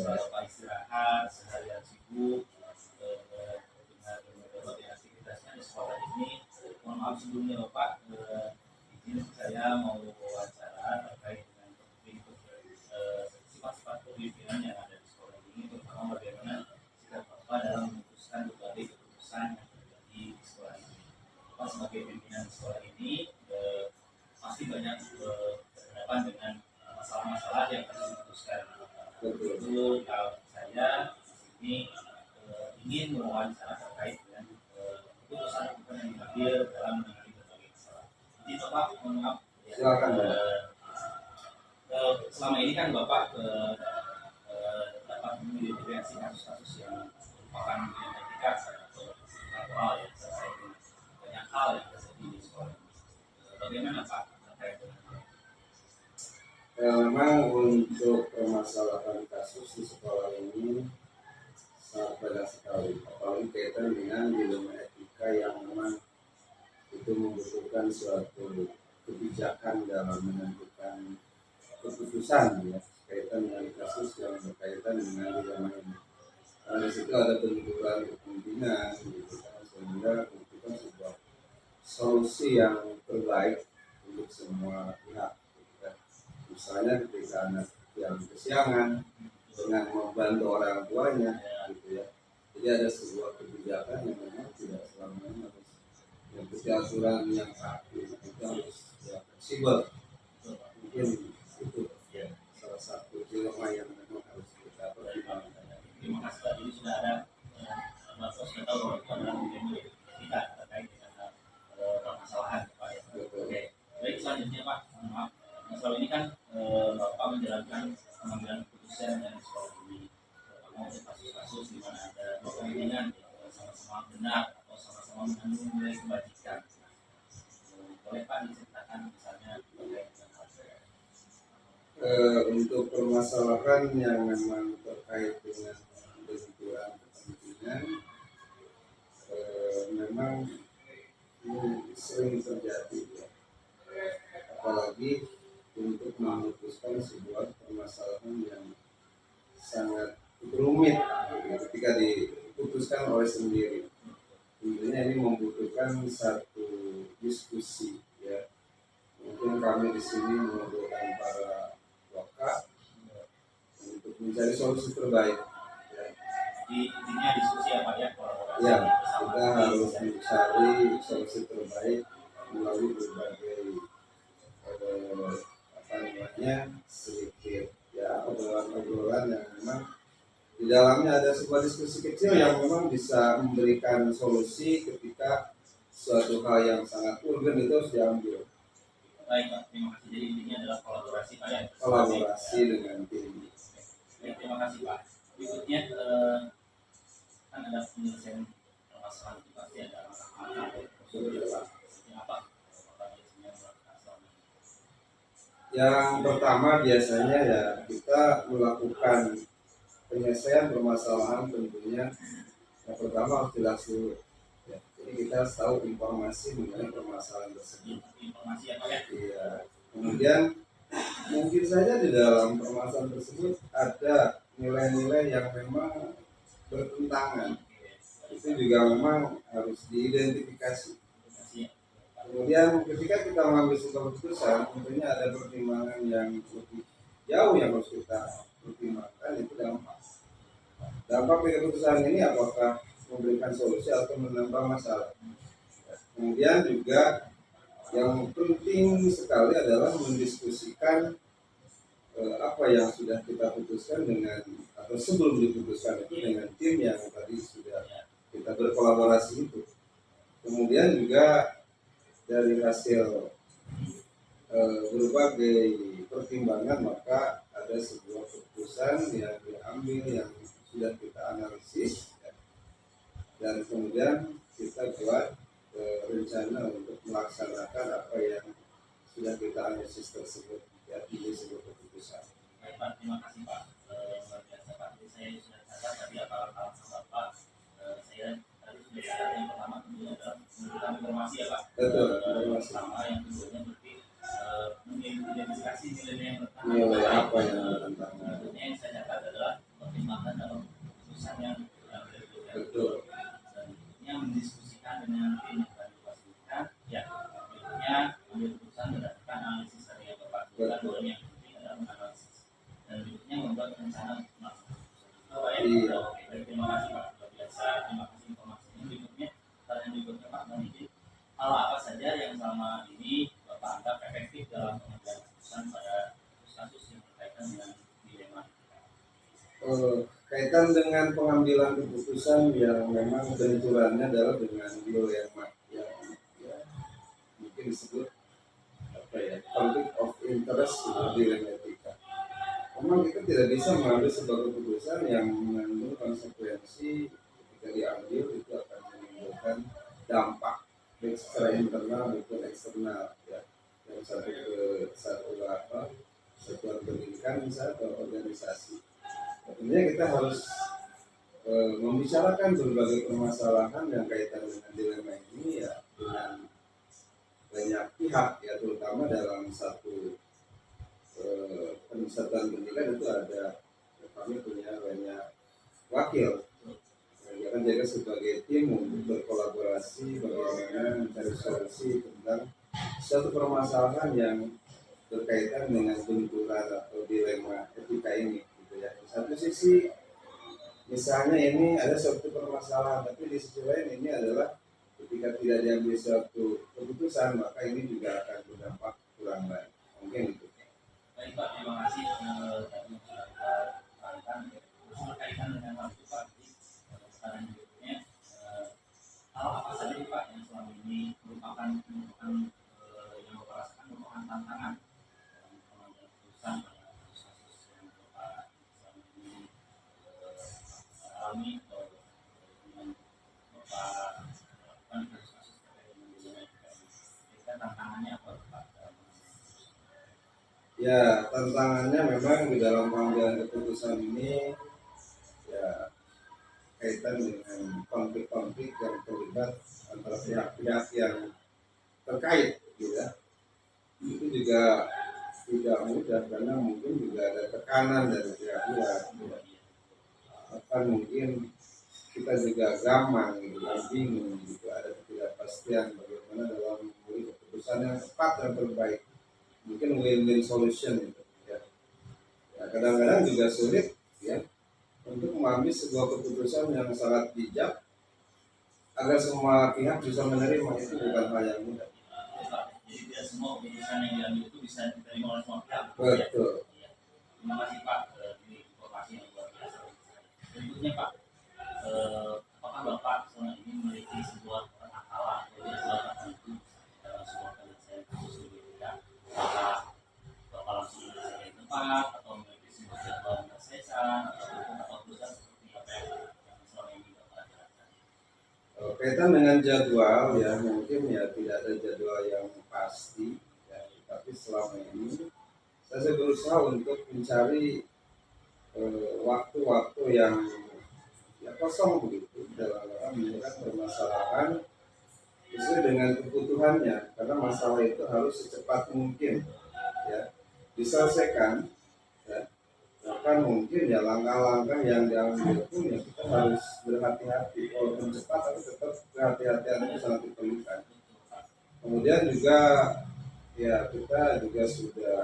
Bapak istirahat seharian sibuk dengan berbagai aktivitasnya di sekolah ini. Mohon maaf sebelumnya Bapak, izin saya mau wawancara terkait dengan sifat-sifat kepemimpinan yang ada di sekolah ini, terutama bagaimana sikap Bapak dalam memutuskan berbagai keputusan yang terjadi di sekolah ini. Bapak sebagai pimpinan sekolah ini pasti banyak berhadapan dengan masalah-masalah yang harus diputuskan. Itu kalau saya ini ingin mewawancara terkait dengan keputusan-keputusan yang diambil dalam menangani berbagai masalah. Jadi Bapak, mohon maaf. Silakan. Selama ini kan Bapak dapat mengidentifikasi kasus-kasus yang merupakan etika atau laporal yang terkait dengan banyak hal yang terjadi di sekolah. Bagaimana Pak terkait dengan memang untuk permasalahan kasus di sekolah ini sangat banyak sekali, apalagi kaitan dengan dilema etika yang memang itu membutuhkan suatu kebijakan dalam menentukan keputusan ya kaitan dengan kasus yang berkaitan dengan dilema ini. Karena di situ ada benturan kepemimpinan gitu kan, sehingga membutuhkan sebuah solusi yang terbaik untuk semua pihak. Misalnya ketika anak yang kesiangan dengan membantu orang tuanya gitu ya, jadi ada sebuah kebijakan yang memang tidak selamanya harus mengikuti aturan yang kaku, kita harus ya fleksibel. Mungkin itu ya salah satu dilema yang memang harus kita pertimbangkan. Terima kasih Pak. Jadi sudah ada Bapak sudah tahu bahwa itu adalah dilema etika terkait dengan permasalahan Pak ya. Oke. Baik, selanjutnya Pak, maaf. Masalah ini kan Bapak menjalankan pengambilan keputusan dari sekolah ini, terutama untuk kasus-kasus di mana ada kepemimpinan sama-sama benar atau sama-sama mengandung nilai kebajikan. Boleh Pak diceritakan misalnya terkait dengan hal untuk permasalahan yang memang terkait dengan benturan kepemimpinan, memang ini sering terjadi ya. Apalagi untuk memutuskan sebuah permasalahan yang sangat rumit ketika diputuskan oleh sendiri. Tentunya ini membutuhkan satu diskusi ya. Mungkin kami di sini mengumpulkan para pakar untuk mencari solusi terbaik. Ya. intinya diskusi apa ya? Ya, kita harus mencari solusi terbaik melalui berbagai sedikit ya obrolan-obrolan yang memang di dalamnya ada sebuah diskusi kecil yang memang bisa memberikan solusi ketika suatu hal yang sangat urgen itu harus diambil. Baik Pak, terima kasih. Jadi intinya adalah kolaborasi Pak ya. Kolaborasi dengan tim. Baik, terima kasih Pak. Berikutnya kan ada penyelesaian permasalahan itu pasti ada langkah-langkah atau prosedur Pak. Seperti apa? Yang pertama biasanya ya kita melakukan penyelesaian permasalahan tentunya yang pertama harus jelas dulu ya. Jadi kita harus tahu informasi mengenai permasalahan tersebut. Informasi apa ya? Iya. Kemudian mungkin saja di dalam permasalahan tersebut ada nilai-nilai yang memang bertentangan. Itu juga memang harus diidentifikasi. Kemudian ketika kita mengambil sebuah keputusan, tentunya ada pertimbangan yang lebih jauh yang harus kita pertimbangkan, itu dampak. Dampak dari keputusan ini apakah memberikan solusi atau menambah masalah. Kemudian juga yang penting sekali adalah mendiskusikan apa yang sudah kita putuskan dengan atau sebelum diputuskan itu dengan tim yang tadi sudah kita berkolaborasi itu. Kemudian juga dari hasil berbagai pertimbangan maka ada sebuah keputusan yang diambil yang sudah kita analisis ya. Dan kemudian kita buat rencana untuk melaksanakan apa yang sudah kita analisis tersebut ya di sebuah keputusan. Baik Pak, terima kasih Pak. Luar biasa Pak. Jadi saya sudah catat tadi apa Bapak. Saya tadi sudah catat yang pertama tentunya adalah memberikan informasi ya Pak. Betul. Pertama yang keduanya berarti mengidentifikasi nilai yang nilai apa yang bertentangan. Berikutnya yang saya catat adalah Iya. Oke, baik, terima kasih Pak, luar biasa. Terima kasih informasinya. Berikutnya, pertanyaan berikutnya Pak, mohon izin. Hal apa saja yang selama ini Bapak anggap efektif dalam pengambilan keputusan pada kasus yang berkaitan dengan dilema? Kaitan dengan pengambilan keputusan yang memang benturannya adalah dengan dilema yang ya, mungkin disebut apa ya, conflict of interest atau dilema etika. Memang kita tidak bisa mengambil sebuah keputusan yang mengandung konsekuensi ketika diambil itu akan menimbulkan dampak baik secara internal maupun eksternal ya, yang satu ke satu apa satuan pendidikan misalnya atau organisasi. Tentunya kita harus membicarakan berbagai permasalahan yang kaitan dengan dilema ini ya dengan banyak pihak ya, terutama dalam satu satuan pendidikan itu ada, kami punya banyak wakil yang akan jaga sebagai tim untuk berkolaborasi bagaimana mencari solusi tentang suatu permasalahan yang berkaitan dengan benturan atau dilema etika ini gitu ya. Di satu sisi misalnya ini ada suatu permasalahan, tapi di sisi lain ini adalah ketika tidak diambil suatu keputusan maka ini juga akan berdampak kurang baik. Mungkin itu. Baik Pak, terima kasih. Tadi sudah kita sampaikan berkaitan dengan hal itu Pak. Jadi, pertanyaan berikutnya, hal apa saja nih Pak yang selama ini merupakan yang Bapak rasakan merupakan tantangan dalam pengambilan keputusan pada kasus-kasus yang Bapak selama ini alami atau dengan Bapak lakukan di kasus-kasus terkait dengan dilema etika ini. Kira-kira tantangannya apa Pak dalam pengambilan keputusan? Ya, tantangannya memang di dalam pengambilan keputusan ini ya kaitan dengan konflik-konflik yang terlibat antara pihak-pihak yang terkait gitu ya. Itu juga tidak mudah karena mungkin juga ada tekanan dari pihak-pihak gitu ya. Bahkan mungkin kita juga gamang gitu, bingung gitu, ada ketidakpastian bagaimana dalam memilih keputusan yang tepat dan terbaik, mungkin win-win solution gitu ya. Ya, kadang-kadang juga sulit ya untuk mengambil sebuah keputusan yang sangat bijak agar semua pihak bisa menerima, itu bukan hal yang mudah. Jadi tidak semua keputusan yang diambil itu bisa diterima oleh semua pihak. Betul. Ya. Terima kasih Pak, ini informasi yang luar biasa. Berikutnya Pak, apakah Bapak selama ini memiliki sebuah penakalan atau jadwal tertentu dalam sebuah penyelesaian kasus begitu ya? Apakah Bapak langsung menyelesaikan di tempat atau memiliki sebuah jadwal penyelesaian atau perusahaan seperti apa yang selama ini Bapak jalankan? Kaitan dengan jadwal ya mungkin ya tidak ada jadwal yang pasti ya, tapi selama ini saya berusaha untuk mencari waktu-waktu yang ya kosong begitu dalam menyelesaikan permasalahan sesuai dengan kebutuhannya, karena masalah itu harus secepat mungkin ya diselesaikan ya. Bahkan mungkin ya langkah-langkah yang diambil pun ya kita harus berhati-hati, walaupun cepat tapi tetap kehati-hatian itu sangat diperlukan. Kemudian juga ya kita juga sudah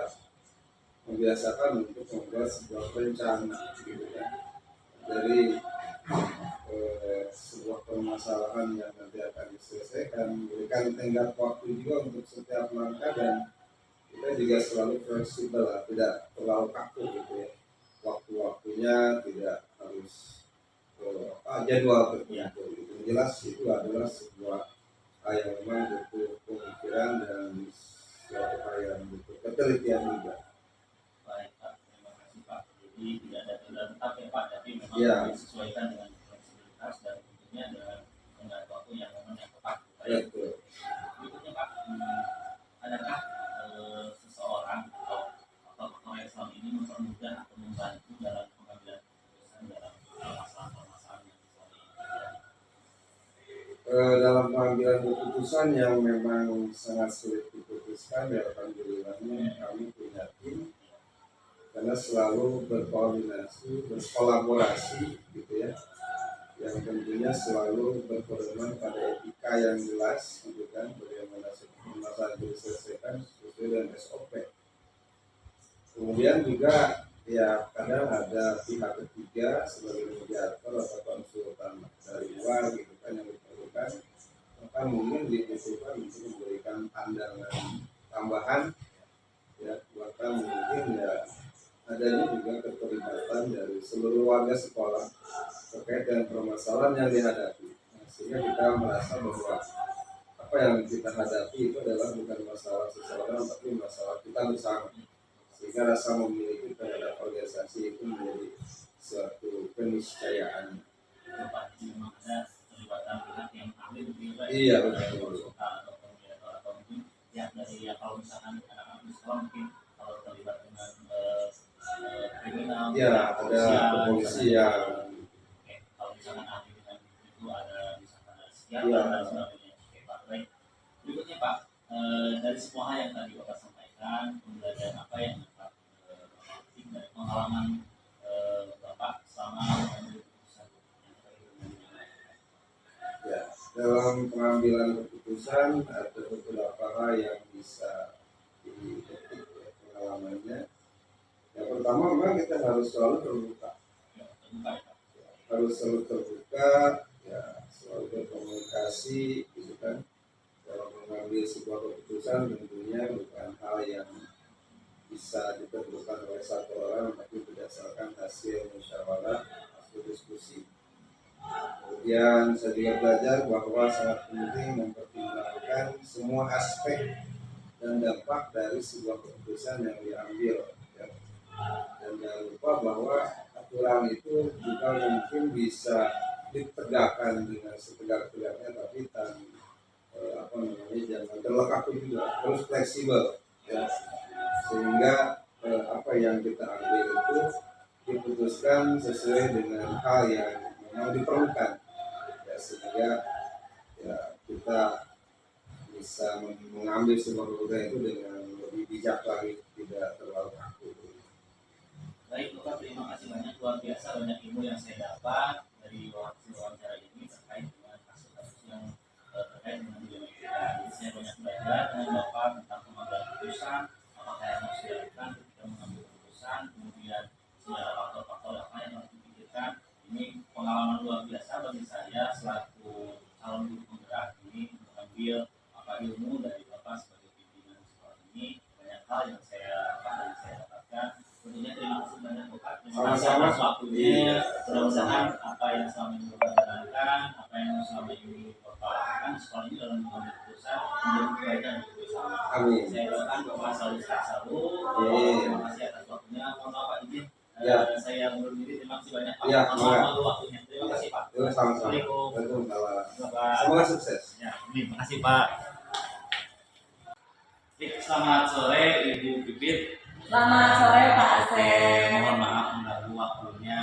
membiasakan untuk membuat sebuah rencana gitu kan, dari sebuah permasalahan yang nanti akan diselesaikan, memberikan tenggat waktu juga untuk setiap langkah, dan kita juga selalu fleksibel lah, tidak terlalu kaku gitu ya, waktu-waktunya tidak harus jadwal tertentu gitu. Jelas itu adalah sebuah hal yang memang butuh pemikiran dan suatu hal yang butuh ketelitian juga. Baik Pak, terima kasih Pak. Jadi tidak ada tanda tetap ya Pak, tapi memang Ya. disesuaikan dengan fleksibilitas dan tentunya dengan waktu yang memang yang tepat. Baik. Betul. Berikutnya Pak, adakah seseorang atau tokoh yang selama ini mempermudah atau membantu dalam pengambilan keputusan dalam masalah-masalah yang selama ini terjadi? Dalam pengambilan keputusan yang memang sangat sulit diputuskan ya alhamdulillahnya kami punya tim, karena selalu berkoordinasi, berkolaborasi gitu ya, yang tentunya selalu berpedoman pada etika yang jelas gitu kan, bagaimana masalah diselesaikan sesuai dengan SOP. Kemudian juga ya kadang ada pihak ketiga sebagai mediator atau konsultan dari luar gitu kan yang diperlukan, maka mungkin dibutuhkan untuk memberikan pandangan tambahan, ya bahkan mungkin ya adanya juga keterlibatan dari seluruh warga sekolah terkait dengan permasalahan yang dihadapi. Nah, sehingga kita merasa bahwa apa yang kita hadapi itu adalah bukan masalah seseorang tapi masalah kita bersama, sehingga rasa memiliki terhadap organisasi itu menjadi suatu keniscayaan. Pasti memang ada keterlibatan pihak yang ahli begitu Pak. Iya Dari betul. konsultan atau mediator atau mungkin yang dari ya kalau misalkan anak-anak di sekolah mungkin kalau terlibat dengan kriminal, Iya ada kepolisian. oke, kalau misalkan ahli dengan itu ada misalkan ada Iya. psikiater dan sebagainya. Oke Pak, baik. Berikutnya Pak, dari semua hal yang tadi Bapak sampaikan, pembelajaran apa yang Bapak petik dari pengalaman Bapak selama mengambil keputusan yang terkait. Ya, dalam pengambilan keputusan ada beberapa hal yang bisa dipetik ya, pengalamannya. Yang pertama memang kita harus selalu terbuka, Ya, terbuka ya Pak. harus selalu terbuka, ya selalu berkomunikasi, gitu kan. Dalam mengambil sebuah keputusan tentunya bukan hal yang bisa ditentukan oleh satu orang, tapi berdasarkan hasil musyawarah, hasil diskusi. Kemudian saya juga belajar bahwa sangat penting mempertimbangkan semua aspek dan dampak dari sebuah keputusan yang diambil. Ya. Dan jangan lupa bahwa aturan itu juga mungkin bisa ditegakkan dengan setegak-tegaknya, tapi jangan terlekaku juga, harus fleksibel. Ya. Sehingga apa yang kita ambil itu diputuskan sesuai dengan hal yang memang diperlukan, ya sehingga ya kita bisa mengambil sebuah keputusan itu dengan lebih bijak lagi, tidak terlalu kaku. Baik Bapak, terima kasih banyak, luar biasa banyak ilmu yang saya dapat dari wawancara ini terkait dengan kasus-kasus yang terkait dengan dilema etika. Jadi saya banyak belajar dengan Bapak tentang pengambilan keputusan, apakah yang harus dilakukan ketika mengambil keputusan, kemudian segala faktor-faktor apa yang harus dipikirkan. Ini pengalaman luar biasa bagi saya selaku calon guru penggerak ini mengambil ilmu dari Bapak sebagai pimpinan sekolah ini. Banyak hal yang saya dapatkan. Tentunya terima kasih banyak Bapak. Terima kasih atas waktunya. Mudah-mudahan apa yang selama ini Bapak jalankan, apa yang selama ini Bapak lakukan di sekolah ini dalam mengambil keputusan menjadi kebaikan untuk bersama. Amin. Saya doakan Bapak selalu sehat selalu. Terima kasih atas waktunya. Mohon maaf Pak izin. Ya. Saya mundur diri. Terima kasih banyak Pak. Ya, Mohon maaf waktunya. Terima kasih Pak. Assalamualaikum. Semoga sukses. Ya, terima kasih Pak. Selamat sore Ibu Pipit. Selamat sore Pak Asep. Mohon maaf mengganggu waktunya.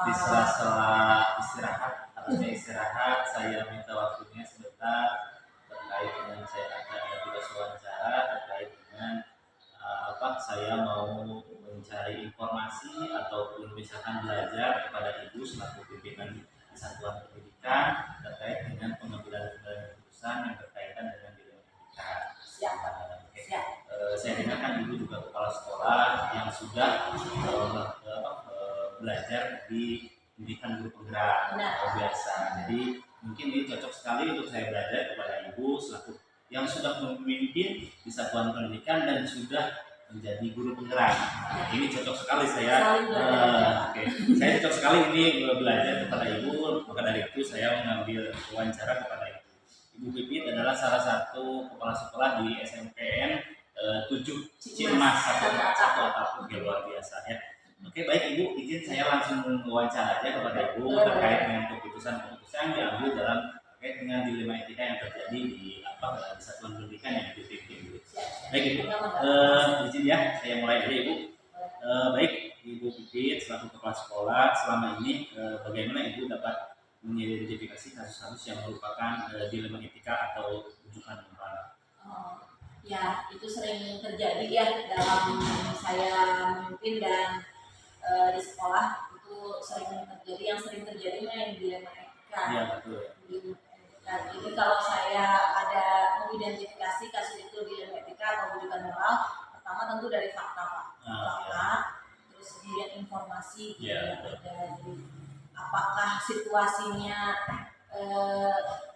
Di sela-sela istirahat, harusnya istirahat, saya minta waktunya sebentar terkait dengan saya ada tugas wawancara terkait dengan saya mau mencari informasi ataupun misalkan belajar kepada Ibu selaku pimpinan satuan pendidikan terkait dengan pengambilan keputusan yang berkaitan dengan dilema etika. Siap. Saya dengarkan Ibu juga kepala sekolah yang sudah belajar di pendidikan guru penggerak biasa. Jadi mungkin ini cocok sekali untuk saya belajar kepada Ibu selaku yang sudah memimpin di satuan pendidikan dan sudah menjadi guru penggerak. Ini cocok sekali saya. Saya cocok sekali ini belajar kepada Ibu. Maka dari itu saya mengambil wawancara kepada Ibu. Ibu Pipit adalah salah satu kepala sekolah di SMPN 7 Cimas satu atap luar biasa ya. Oke baik Ibu, izin saya langsung wawancara aja kepada Ibu terkait dengan keputusan-keputusan yang diambil dalam terkait dengan dilema etika yang terjadi di satuan pendidikan yang dipimpin. Baik Ibu, izin ya saya mulai aja Ibu. Baik Ibu Pipit selaku kepala sekolah, selama ini bagaimana Ibu dapat mengidentifikasi kasus-kasus yang merupakan dilema etika atau rujukan moral? Ya, itu sering terjadi ya dalam saya memimpin dan di sekolah itu sering terjadi. Yang sering terjadi yang dilema etika. Iya betul. Dan ini kalau saya ada mengidentifikasi kasus itu dilema etika atau rujukan moral, pertama tentu dari fakta Pak. Fakta, terus kemudian informasi gitu Ya. dari apakah situasinya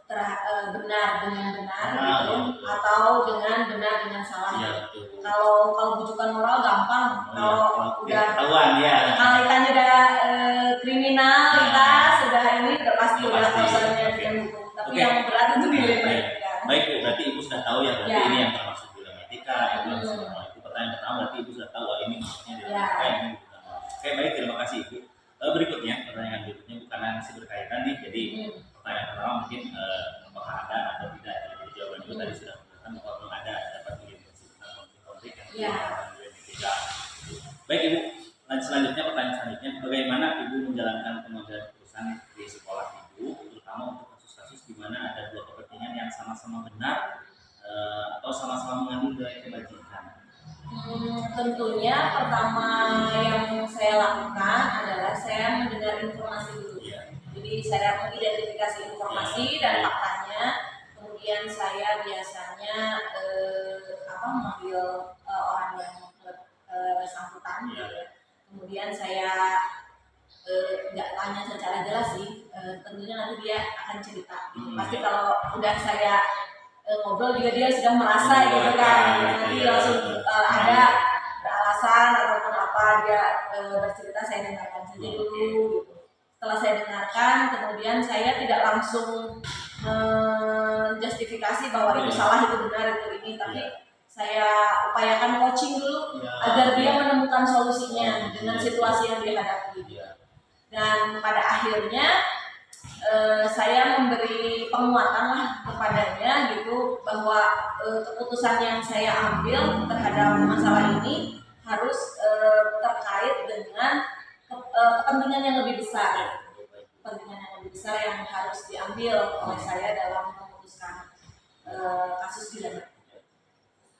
benar dengan benar gitu, atau dengan salah. Iya, betul. Kalau bujukan moral gampang, kalau udah ketahuan ya. kalitannya udah kriminalitas, udah ini udah pasti Udah udah pasti. urusannya Oke. dengan hukum. Tapi Oke. yang berat itu dilema Baik. etika. Baik Bu, berarti Ibu sudah tahu ya berarti Ya. ini yang termasuk dilema etika, itu yang semua. Itu pertanyaan pertama berarti Ibu sudah tahu ini maksudnya dilema Ya. etika ini bukan. Oke, baik, terima kasih Ibu. Berikutnya, pertanyaan berikutnya karena masih berkaitan nih, jadi pertanyaan pertama mungkin apakah ada atau tidak. Jadi jawaban Ibu tadi sudah mengatakan bahwa belum ada dapat diidentifikasi tentang konflik-konflik yang Ya. dilema etika. Baik Ibu, selanjutnya pertanyaan selanjutnya, bagaimana Ibu menjalankan pemanggilan keputusan di sekolah Ibu, terutama untuk kasus-kasus di mana ada dua kepentingan yang sama-sama benar atau sama-sama mengandung nilai kebajikan? Tentunya pertama yang saya lakukan adalah saya mendengar informasi dulu. Iya. Jadi saya mengidentifikasi informasi dan faktanya, kemudian saya biasanya memanggil orang yang bersangkutan. Iya. Kemudian saya nggak tanya secara jelas sih, tentunya nanti dia akan cerita. Pasti kalau udah saya ngobrol juga dia sudah merasa gitu kan, nanti langsung ada beralasan ataupun apa dia bercerita, saya dengarkan saja dulu gitu. Setelah saya dengarkan, kemudian saya tidak langsung menjustifikasi bahwa itu salah, itu benar, itu ini, tapi saya upayakan coaching dulu agar dia menemukan solusinya dengan situasi yang dihadapi. Dan pada akhirnya saya memberi penguatan lah kepadanya gitu, bahwa keputusan yang saya ambil terhadap masalah ini harus terkait dengan kepentingan yang lebih besar, yang harus diambil oleh saya dalam memutuskan kasus dilema.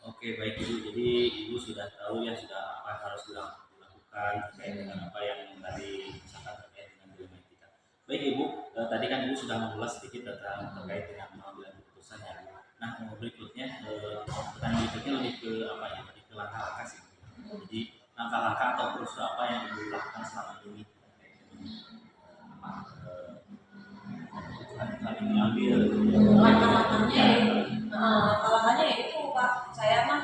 Oke, baik Ibu, jadi Ibu sudah tahu ya sudah apa yang harus dilakukan terkait dengan apa yang tadi misalkan terkait dengan dilema etika. Baik Ibu, tadi kan Ibu sudah mengulas sedikit tentang terkait dengan pengambilan keputusan ya. Nah, berikutnya pertanyaan berikutnya lebih ke apa ya? Lebih ke langkah-langkah sih. Jadi langkah-langkah atau prosedur apa yang Ibu lakukan selama ini? Keputusan diambil. Langkah-langkahnya itu Pak, saya mah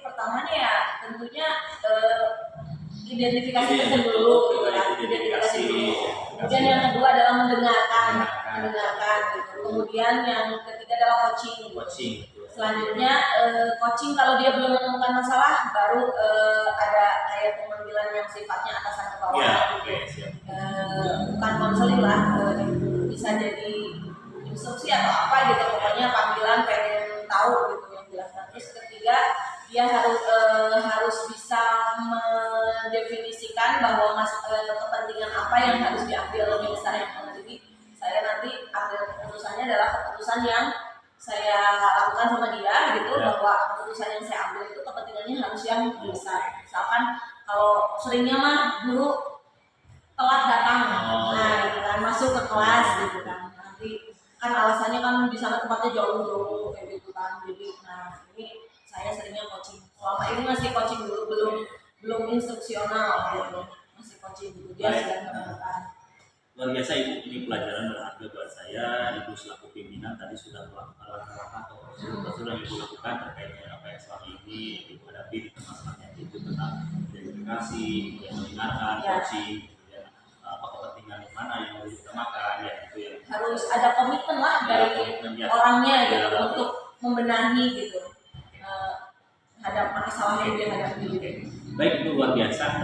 pertamanya ya tentunya identifikasi dulu gitu kan, identifikasi dulu. Kemudian yang kedua adalah mendengarkan gitu. Kemudian yang ketiga adalah coaching. Selanjutnya coaching, kalau dia belum menemukan masalah, baru ada kayak pemanggilan yang sifatnya atasan ke bawah gitu. Bukan konseling lah, bisa jadi instruksi atau apa gitu, pokoknya panggilan pengen tahu gitu yang jelas. Terus ketiga, dia harus bisa mendefinisikan bahwa kepentingan apa yang harus diambil lebih besar yang mana. Jadi saya nanti ambil keputusannya adalah keputusan yang saya lakukan sama dia gitu, bahwa keputusan yang saya ambil itu kepentingannya harus yang lebih besar. Misalkan kalau seringnya mah guru telat datang, gitu kan, masuk ke kelas gitu kan, nanti kan alasannya kan di sana tempatnya jauh kayak gitu kan. Jadi ini saya seringnya coaching. Selama ini masih coaching dulu, belum instruksional gitu, masih coaching dulu. Dia sudah menemukan. Luar biasa Ibu, ini pelajaran berharga buat saya. Ibu selaku pimpinan tadi sudah melakukan langkah-langkah atau prosedur yang Ibu lakukan terkait dengan apa yang selama ini Ibu hadapi di masalahnya, itu tentang identifikasi, kemudian mendengarkan, coaching, kemudian apa kepentingan mana yang harus diutamakan, ya itu yang harus ada komitmen lah dari orangnya gitu untuk membenahi gitu terhadap masalah yang dia hadapi. Baik, itu luar biasa.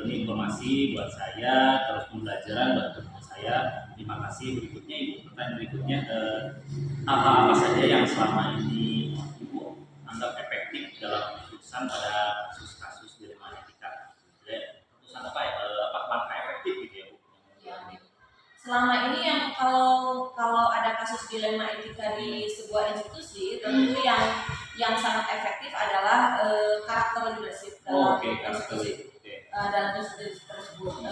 Ini informasi buat saya, terus pembelajaran buat saya. Terima kasih. Berikutnya Ibu, pertanyaan berikutnya, apa saja yang selama ini Ibu anggap efektif dalam keputusan pada kasus-kasus dilema etika? Keputusan apa ya? Apa langkah efektif gitu ya Bu? Selama ini yang kalau ada kasus dilema etika di sebuah institusi, tentu yang sangat efektif adalah karakter leadership dalam institusi. Dalam institusi tersebut,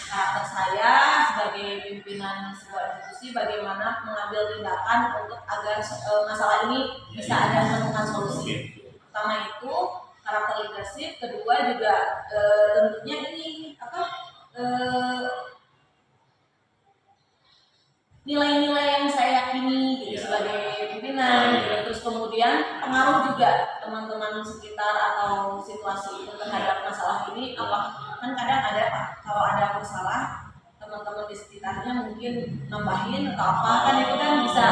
karakter saya sebagai pimpinan sebuah institusi bagaimana mengambil tindakan untuk agar masalah ini bisa ada menemukan solusi. Pertama itu karakter leadership. leadership, kedua juga tentunya ini nilai-nilai yang saya yakini gitu sebagai pimpinan gitu. Terus kemudian pengaruh juga teman-teman sekitar atau situasi terhadap masalah ini apa kan kadang ada Pak kalau ada masalah teman-teman di sekitarnya mungkin nambahin atau apa kan itu kan bisa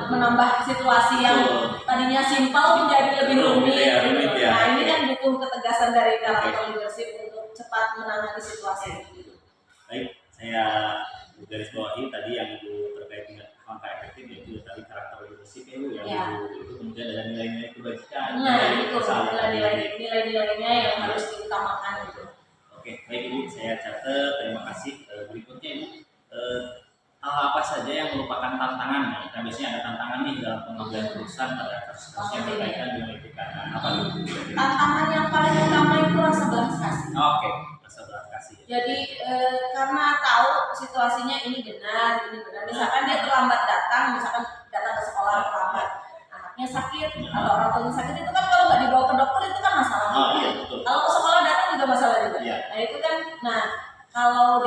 menambah situasi yang tadinya simpel menjadi lebih rumit. Nah ini kan butuh ketegasan dari karakter leadership untuk cepat menangani situasi itu. Baik, saya garis bawahi tadi yang Ibu terkait dengan langkah efektif yaitu tadi karakter leadership itu yang Ibu itu kemudian ada nilai-nilai kebajikan. Nah itu nilai-nilainya yang harus diutamakan gitu. Oke, baik Ibu, saya catat. Terima kasih. Berikutnya Ibu, hal apa saja yang merupakan tantangan? Nah, biasanya ada tantangan nih dalam pengambilan keputusan pada kasus-kasus yang berkaitan dengan etika. Apa itu? Tantangan yang paling utama itu rasa belas kasih. Oke, rasa belas kasih. Jadi karena tahu situasinya ini benar. Misalkan dia terlambat datang, misalkan datang ke sekolah terlambat, anaknya sakit atau orang tuanya sakit itu kan kalau nggak dibawa ke dokter itu kan masalah. Iya, betul. Kalau ke sekolah datang juga masalah juga. Iya. Nah itu kan, kalau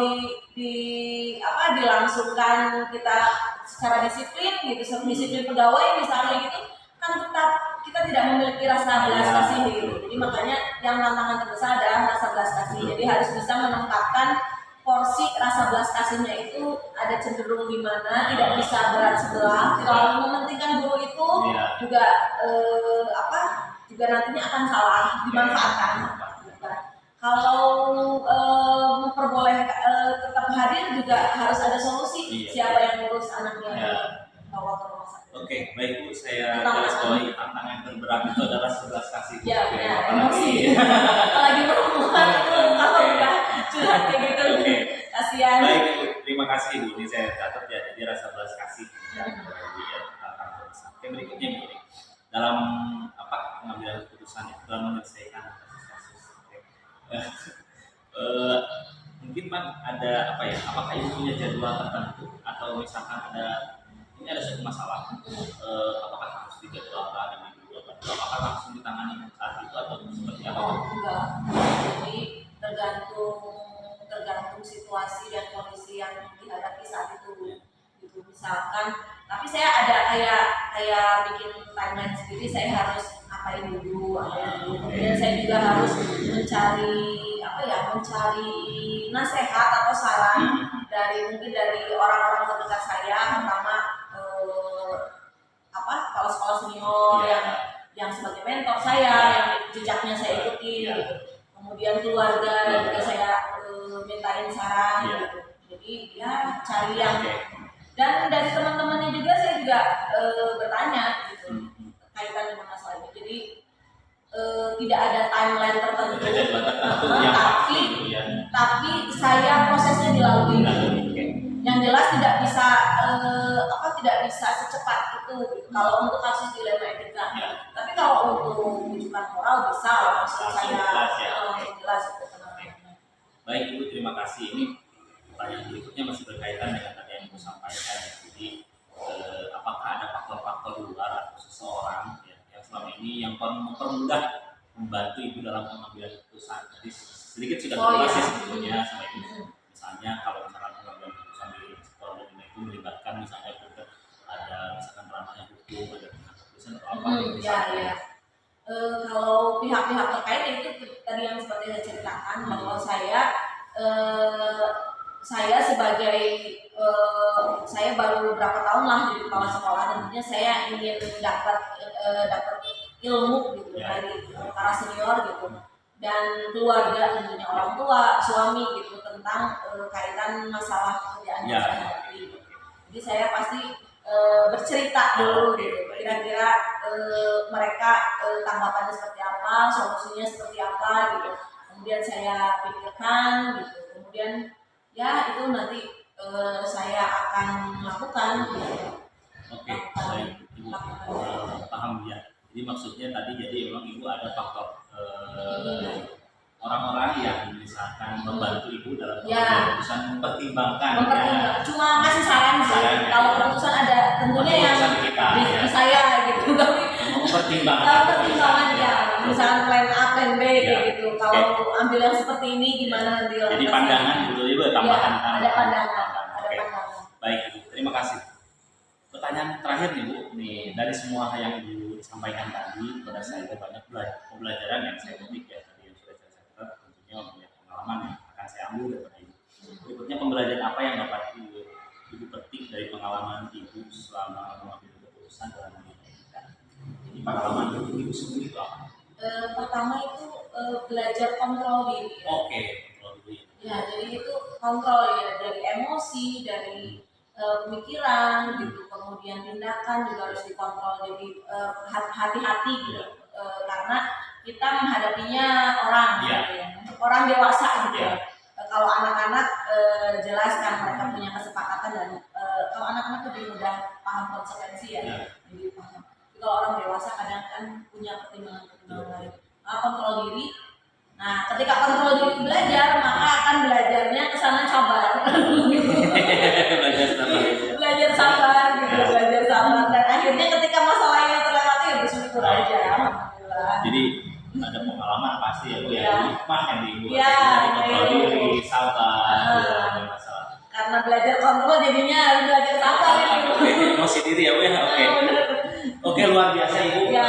dilangsungkan kita secara disiplin gitu, disiplin pegawai misalnya gitu, kan tetap kita tidak memiliki rasa belas kasih gitu. Jadi makanya yang tantangan terbesar adalah rasa belas kasih. Jadi harus bisa menempatkan porsi rasa belas kasihnya itu ada cenderung di mana, tidak bisa berat sebelah. Kalau mementingkan guru itu juga juga nantinya akan salah dimanfaatkan. Kalau memperbolehkan tetap hadir juga harus ada solusi. Siapa yang ngurus anaknya bawa ke rumah sakit. Oke, baik Bu, saya garis bawahi tantangan terberat itu adalah 11 kasih. Emosi. Apalagi perempuan itu kalau udah curhat kayak gitu. Kasihan. Baik Bu, terima kasih Bu. Ini saya catat ya, jadi rasa belas kasih tantangan terbesar. Oke, berikutnya Bu, dalam pengambilan keputusan dalam menyelesaikan kasus-kasus. Mungkin Pak ada apakah Ibu punya jadwal tertentu atau misalkan ini ada suatu masalah, apakah harus dijadwalkan dengan dulu apakah langsung ditangani saat itu atau seperti apa? Enggak. Jadi tergantung situasi dan kondisi yang dihadapi saat itu. Gitu misalkan, tapi saya ada kayak bikin timeline sendiri, saya harus apain dulu. Kemudian saya juga harus mencari nasihat atau saran mungkin dari orang-orang terdekat saya, pertama kalau sekolah senior yang sebagai mentor saya, yang jejaknya saya ikuti, gitu. Kemudian keluarga juga saya mintain saran, gitu. Jadi cari yang dan dari teman-temannya juga saya juga bertanya gitu kaitan dengan masalah ini. Jadi tidak ada timeline tertentu, tapi saya prosesnya dilalui. Yang jelas tidak bisa secepat itu kalau untuk kasus dilema etika. Tapi kalau untuk rujukan moral bisa langsung saya jelas itu. Baik Ibu, terima kasih. Ini pertanyaan berikutnya masih berkaitan dengan tadi yang Ibu sampaikan. Jadi apakah ada faktor-faktor luar atau seseorang yang selama ini yang mempermudah membantu Ibu dalam pengambilan keputusan? Jadi sedikit sudah jelas sebetulnya sama Ibu. Misalnya kalau misalkan pengambilan keputusan di sekolah dan itu melibatkan misalnya juga ada misalkan ranahnya hukum, ada keputusan atau apa? Kalau pihak-pihak terkait itu tadi yang seperti saya ceritakan bahwa saya sebagai saya baru beberapa tahun lah jadi kepala sekolah, tentunya saya ingin dapat ilmu gitu dari para senior gitu dan keluarga, tentunya orang tua, suami gitu tentang kaitan masalah pekerjaan yang saya hadapi. Jadi saya pasti bercerita dulu gitu, kira-kira mereka tanggapannya seperti apa, solusinya seperti apa gitu. Kemudian saya pikirkan gitu. Kemudian itu nanti saya akan melakukan. Oke, baik Ibu, paham ya. Jadi maksudnya tadi memang Ibu ada faktor orang-orang yang misalkan membantu Ibu dalam keputusan mempertimbangkan. Cuma ngasih saran sih. Kalau keputusan ada tentunya yang di saya gitu. Tapi mempertimbangkan misalkan plan A, plan B kayak gitu. Kalau ambil yang seperti ini gimana nanti? Jadi pandangan gitu ibu tambahan Ya, ada pandangan, ada Oke. pandangan. Baik ibu, terima kasih. Pertanyaan terakhir nih bu, nih dari semua yang ibu sampaikan tadi pada saya banyak pembelajaran yang saya petik ya tadi yang sudah saya catat, tentunya banyak pengalaman yang akan saya ambil daripada ibu. Berikutnya pembelajaran apa yang dapat ibu petik dari pengalaman ibu selama mengambil keputusan dalam menikah? Jadi pengalaman ibu sendiri itu apa? Pertama itu belajar kontrol diri. Oke, kontrol dulu ya. Ya, jadi itu kontrol ya dari emosi, dari pemikiran gitu, kemudian tindakan juga harus dikontrol. Jadi hati-hati gitu, karena kita menghadapinya orang, Iya. gitu ya, orang dewasa gitu. Iya. Kalau anak-anak jelas kan mereka punya kesepakatan dan kalau anak-anak lebih mudah paham konsekuensi ya. Iya. Jadi paham. Tapi kalau orang dewasa kadang kan punya pertimbangan-pertimbangan lain. Kontrol diri. Nah, ketika kontrol diri belajar, maka akan belajarnya kesana sabar. Belajar sabar. Belajar sabar gitu, Ya. belajar sabar. Dan akhirnya ketika masalah ini terlewati ya bersyukur aja. Alhamdulillah. Jadi ada pengalaman pasti ya bu ya, Iya. hikmah yang diibu. Iya, Jadi kontrol iya. diri, sabar, Ah. ya, ada masalah. Karena belajar kontrol jadinya harus belajar sabar ya. Emosi diri ya bu ya, oke. Oke, luar biasa ibu. Ya,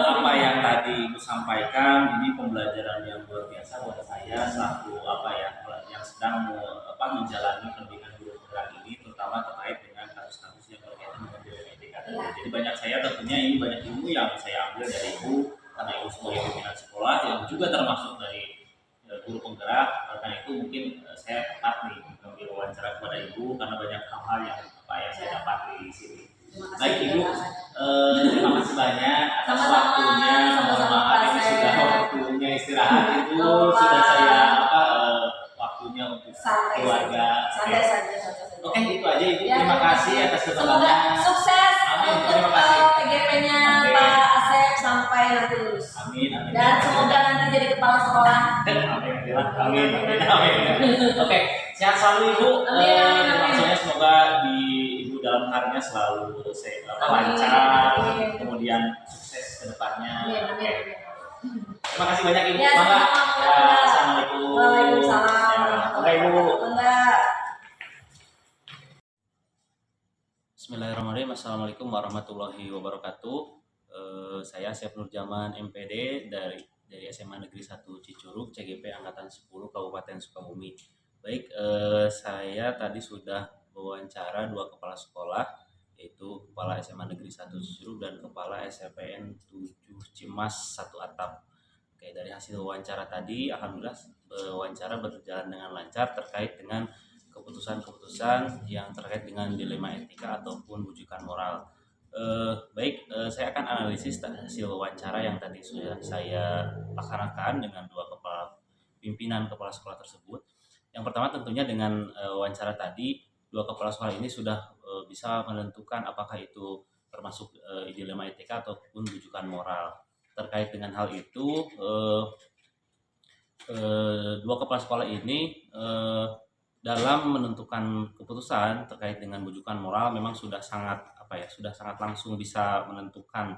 Apa yang tadi ibu sampaikan ini pembelajaran yang luar biasa buat saya selaku yang sedang menjalani pendidikan guru penggerak ini, terutama terkait dengan kasus-kasus yang berkaitan dengan etika. Ya. Jadi banyak saya tentunya ini banyak ilmu yang saya ambil dari ibu, karena ibu sebagai pimpinan sekolah yang juga termasuk dari guru penggerak. Karena itu mungkin saya tepat nih mengambil wawancara kepada ibu karena banyak hal-hal yang saya dapat di sini. Baik ibu, terima kasih banyak atas Sama-sama, waktunya. Mohon sama-sama, maaf ini Pak sudah Asep. waktunya istirahat itu Apa? sudah saya waktunya untuk Santai keluarga. saja, santai saja. Oke, itu aja ibu. Ya, Terima kasih atas semoga kesempatannya. sukses Amin, untuk terima kasih. PGP-nya Oke. Pak Asep sampai nanti lulus. Amin, amin. Dan semoga nanti jadi kepala sekolah. Amin, amin. Oke, sehat selalu ibu. Amin. Maksudnya semoga di ibu dalam karirnya selalu Amin. lancar, Amin. kemudian sukses ke depannya. Amin. Oke. Terima kasih banyak ibu. Ya, Mangga. sama-sama. Ya, assalamualaikum. Waalaikumsalam. Ya, oke ibu. Enggak. Bismillahirrahmanirrahim. Assalamualaikum warahmatullahi wabarakatuh. Saya Syed Nurjaman MPD dari SMA Negeri 1 Cicurug, CGP Angkatan 10 Kabupaten Sukabumi. Baik, saya tadi sudah wawancara dua kepala sekolah, yaitu Kepala SMA Negeri 1 Cicurug dan Kepala SMPN 7 Cimas 1 Atap. Oke, dari hasil wawancara tadi, alhamdulillah wawancara berjalan dengan lancar terkait dengan keputusan-keputusan yang terkait dengan dilema etika ataupun rujukan moral. Saya akan analisis hasil wawancara yang tadi sudah saya laksanakan dengan dua pimpinan kepala sekolah tersebut. Yang pertama tentunya dengan wawancara tadi, dua kepala sekolah ini sudah bisa menentukan apakah itu termasuk dilema etika ataupun rujukan moral. Terkait dengan hal itu, dua kepala sekolah ini dalam menentukan keputusan terkait dengan rujukan moral memang sudah sangat langsung bisa menentukan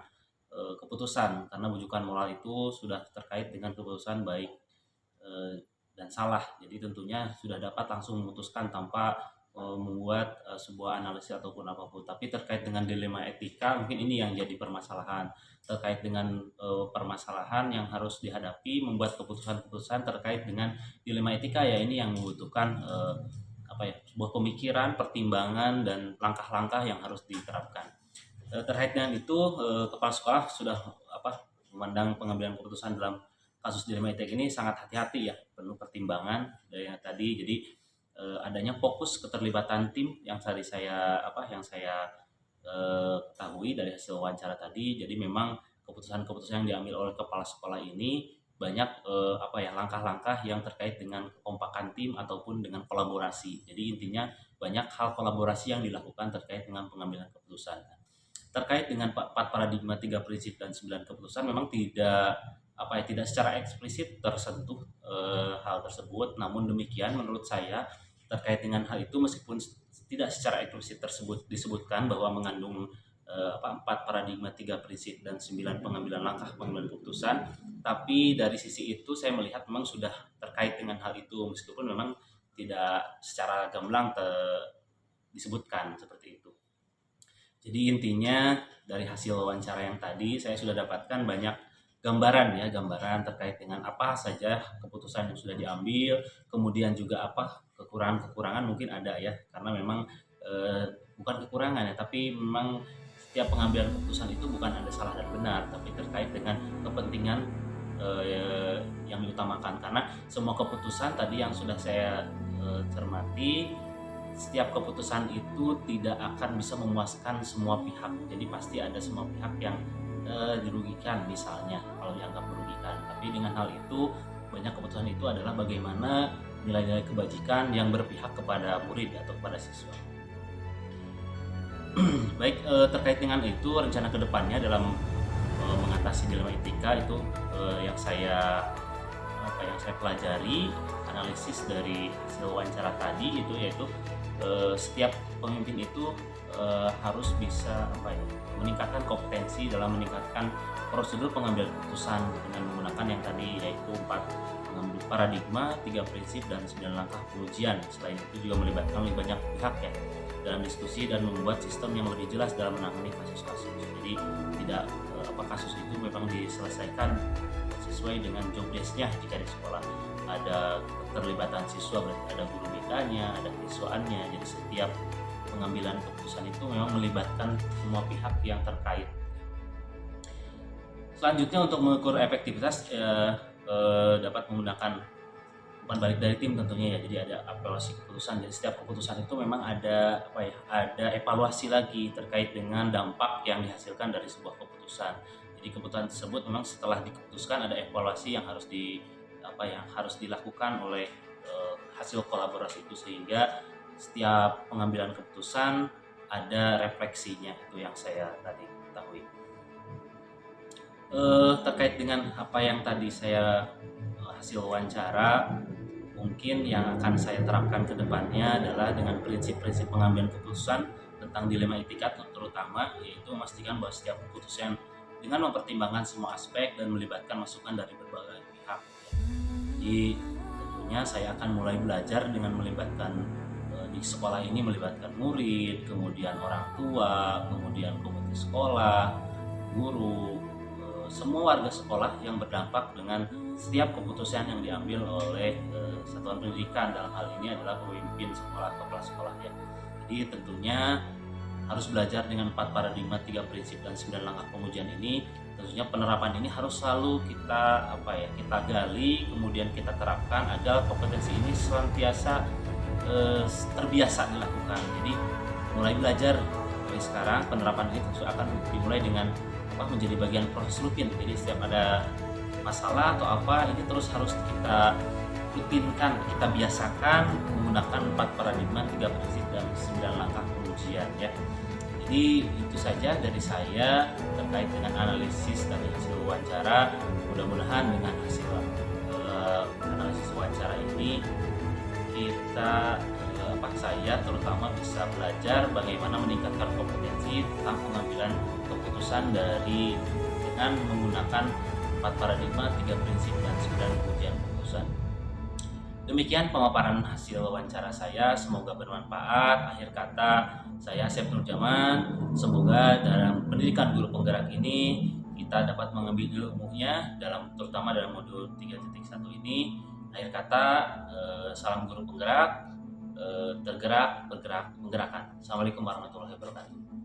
keputusan, karena rujukan moral itu sudah terkait dengan keputusan baik dan salah. Jadi tentunya sudah dapat langsung memutuskan tanpa membuat sebuah analisis ataupun apapun. Tapi terkait dengan dilema etika, mungkin ini yang jadi permasalahan. Terkait dengan permasalahan yang harus dihadapi, membuat keputusan-keputusan terkait dengan dilema etika, ya ini yang membutuhkan sebuah pemikiran, pertimbangan, dan langkah-langkah yang harus diterapkan. Terkait dengan itu, kepala sekolah sudah memandang pengambilan keputusan dalam kasus dilema etika ini sangat hati-hati ya, penuh pertimbangan dari yang tadi. Jadi adanya fokus keterlibatan tim yang tadi saya ketahui dari hasil wawancara tadi. Jadi memang keputusan-keputusan yang diambil oleh kepala sekolah ini banyak langkah-langkah yang terkait dengan kekompakan tim ataupun dengan kolaborasi. Jadi intinya banyak hal kolaborasi yang dilakukan terkait dengan pengambilan keputusan. Terkait dengan 4 paradigma, 3 prinsip dan 9 keputusan memang tidak secara eksplisit tersentuh hal tersebut. Namun demikian menurut saya terkait dengan hal itu, meskipun tidak secara eksplisit disebutkan bahwa mengandung 4 paradigma, 3 prinsip, dan 9 pengambilan langkah pengambilan keputusan. Tapi dari sisi itu saya melihat memang sudah terkait dengan hal itu, meskipun memang tidak secara gamblang disebutkan seperti itu. Jadi intinya dari hasil wawancara yang tadi saya sudah dapatkan banyak gambaran terkait dengan apa saja keputusan yang sudah diambil, kemudian juga apa kekurangan-kekurangan mungkin ada ya, karena memang bukan kekurangan ya, tapi memang setiap pengambilan keputusan itu bukan ada salah dan benar, tapi terkait dengan kepentingan yang diutamakan. Karena semua keputusan tadi yang sudah saya cermati, setiap keputusan itu tidak akan bisa memuaskan semua pihak. Jadi pasti ada semua pihak yang dirugikan, misalnya kalau dianggap merugikan. Tapi dengan hal itu, banyak keputusan itu adalah bagaimana nilai-nilai kebajikan yang berpihak kepada murid atau kepada siswa. Baik, terkait dengan itu rencana kedepannya dalam mengatasi dilema etika itu yang saya pelajari, analisis dari hasil wawancara tadi itu yaitu setiap pemimpin itu harus bisa meningkatkan kompetensi dalam meningkatkan prosedur pengambilan keputusan dengan menggunakan yang tadi yaitu 4 paradigma, 3 prinsip, dan 9 langkah pengujian. Selain itu juga melibatkan lebih banyak pihak ya dalam diskusi dan membuat sistem yang lebih jelas dalam menangani kasus-kasus. Jadi tidak kasus itu memang diselesaikan sesuai dengan job desk-nya jika di sekolah. Ada keterlibatan siswa, berarti ada guru BK-nya, ada siswaannya. Jadi setiap pengambilan keputusan itu memang melibatkan semua pihak yang terkait. Selanjutnya untuk mengukur efektivitas dapat menggunakan umpan balik dari tim tentunya ya. Jadi ada evaluasi keputusan. Jadi setiap keputusan itu memang ada ada evaluasi lagi terkait dengan dampak yang dihasilkan dari sebuah keputusan. Jadi keputusan tersebut memang setelah dikeputuskan ada evaluasi yang harus dilakukan oleh hasil kolaborasi itu, sehingga setiap pengambilan keputusan ada refleksinya. Itu yang saya tadi ketahui. Terkait dengan apa yang tadi saya hasil wawancara, mungkin yang akan saya terapkan ke depannya adalah dengan prinsip-prinsip pengambilan keputusan tentang dilema etika, terutama yaitu memastikan bahwa setiap keputusan dengan mempertimbangkan semua aspek dan melibatkan masukan dari berbagai pihak. Jadi tentunya saya akan mulai belajar dengan melibatkan di sekolah ini melibatkan murid, kemudian orang tua, kemudian komite sekolah, guru, semua warga sekolah yang berdampak dengan setiap keputusan yang diambil oleh satuan pendidikan. Dalam hal ini adalah pemimpin sekolah atau kepala sekolah ya. Jadi tentunya harus belajar dengan 4 paradigma, 3 prinsip, dan 9 langkah pengujian ini. Tentunya penerapan ini harus selalu kita gali, kemudian kita terapkan agar kompetensi ini senantiasa terbiasa dilakukan. Jadi mulai belajar dari sekarang, penerapan ini tentu akan dimulai dengan menjadi bagian proses rutin. Jadi setiap ada masalah atau ini terus harus kita rutinkan, kita biasakan menggunakan 4 paradigma, 3 prinsip, dan 9 langkah pengujian ya. Jadi itu saja dari saya terkait dengan analisis dari hasil wawancara. Mudah-mudahan dengan hasil analisis wawancara ini saya terutama bisa belajar bagaimana meningkatkan kompetensi tentang pengambilan keputusan dengan menggunakan 4 paradigma, 3 prinsip, dan 9 pengujian keputusan. Demikian pemaparan hasil wawancara saya, semoga bermanfaat. Akhir kata, saya Asep Nurjaman. Semoga dalam pendidikan guru penggerak ini kita dapat mengambil ilmunya terutama dalam modul 3.1 ini. Akhir kata, salam guru penggerak, tergerak, bergerak, menggerakkan. Assalamualaikum warahmatullahi wabarakatuh.